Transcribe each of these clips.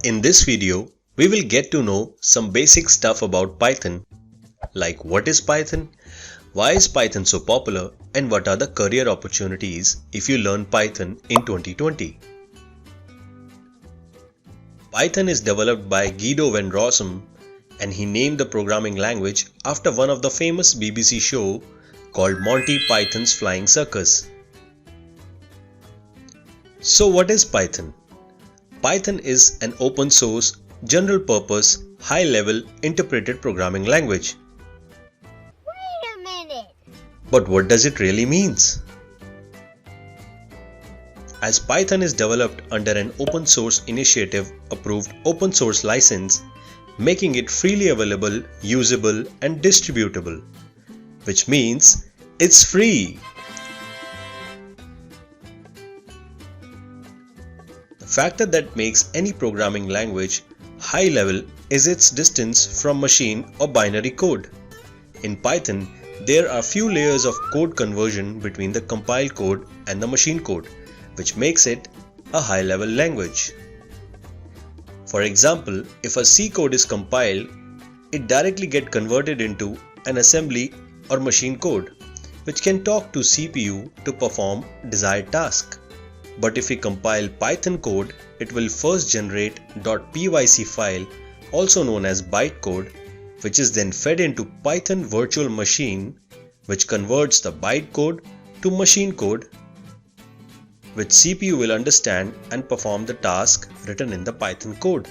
In this video, we will get to know some basic stuff about Python, like what is Python, why is Python so popular, and what are the career opportunities if you learn Python in 2020. Python is developed by Guido van Rossum, and he named the programming language after one of the famous BBC show called Monty Python's Flying Circus. So what is Python? Python is an open source, general purpose, high level interpreted programming language. Wait a minute! But what does it really means? As Python is developed under an open source initiative approved open source license, making it freely available, usable and distributable, which means it's free. The factor that makes any programming language high level is its distance from machine or binary code. In Python, there are few layers of code conversion between the compiled code and the machine code, which makes it a high level language. For example, if a C code is compiled, it directly gets converted into an assembly or machine code, which can talk to CPU to perform desired task. But if we compile Python code, it will first generate .pyc file, also known as bytecode, which is then fed into Python virtual machine, which converts the bytecode to machine code, which CPU will understand and perform the task written in the Python code.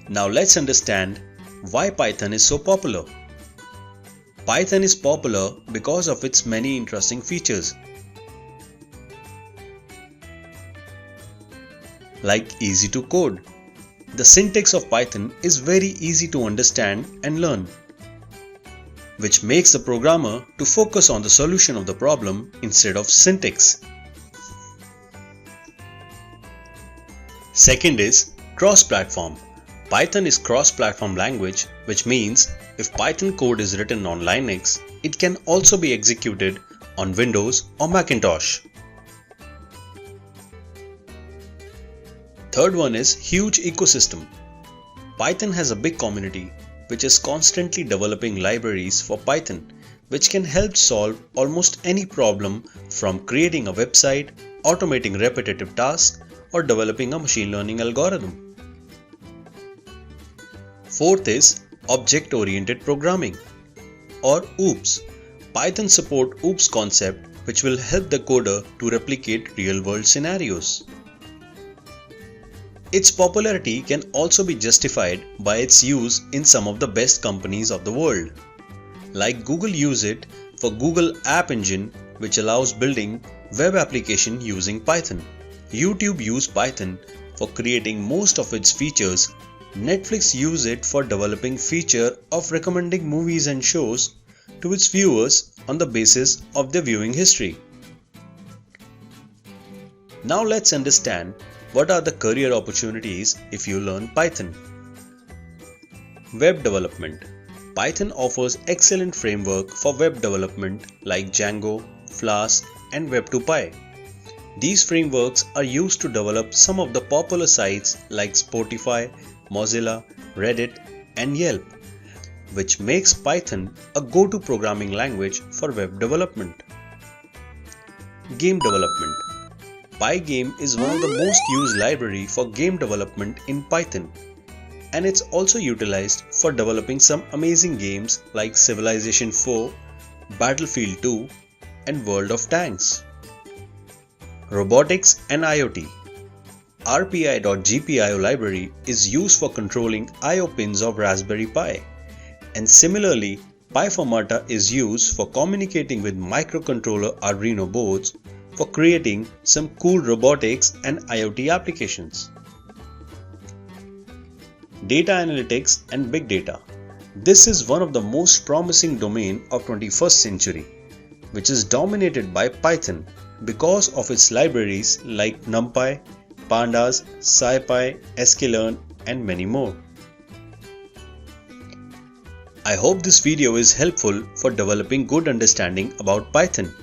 Now let's understand why Python is so popular. Python is popular because of its many interesting features, like easy to code. The syntax of Python is very easy to understand and learn, which makes the programmer to focus on the solution of the problem instead of syntax. Second is cross-platform. Python is cross-platform language, which means if Python code is written on Linux, it can also be executed on Windows or Macintosh. Third one is huge ecosystem. Python has a big community which is constantly developing libraries for Python, which can help solve almost any problem from creating a website, automating repetitive tasks, or developing a machine learning algorithm. Fourth is object-oriented programming, or OOPS. Python support OOPS concept, which will help the coder to replicate real-world scenarios. Its popularity can also be justified by its use in some of the best companies of the world. Like Google use it for Google App Engine, which allows building web application using Python. YouTube use Python for creating most of its features. Netflix use it for developing feature of recommending movies and shows to its viewers on the basis of their viewing history. Now let's understand what are the career opportunities if you learn Python. Web development. Python offers excellent framework for web development like Django, Flask, and Web2Py. These frameworks are used to develop some of the popular sites like Spotify, Mozilla, Reddit, and Yelp, which makes Python a go-to programming language for web development. Game development. Pygame is one of the most used library for game development in Python, and it's also utilized for developing some amazing games like Civilization 4, Battlefield 2, and World of Tanks. Robotics and IoT. RPI.GPIO library is used for controlling I/O pins of Raspberry Pi, and similarly PyFormata is used for communicating with microcontroller Arduino boards for creating some cool robotics and IoT applications. Data analytics and big data. This is one of the most promising domain of 21st century, which is dominated by Python because of its libraries like NumPy, Pandas, SciPy, sklearn, and many more. I hope this video is helpful for developing good understanding about Python.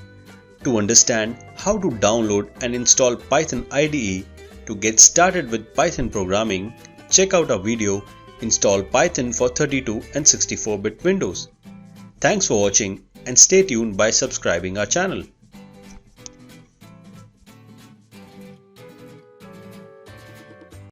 To understand how to download and install Python IDE, To get started with Python programming, check out our video Install Python for 32 and 64-bit Windows. Thanks for watching and stay tuned by subscribing our channel.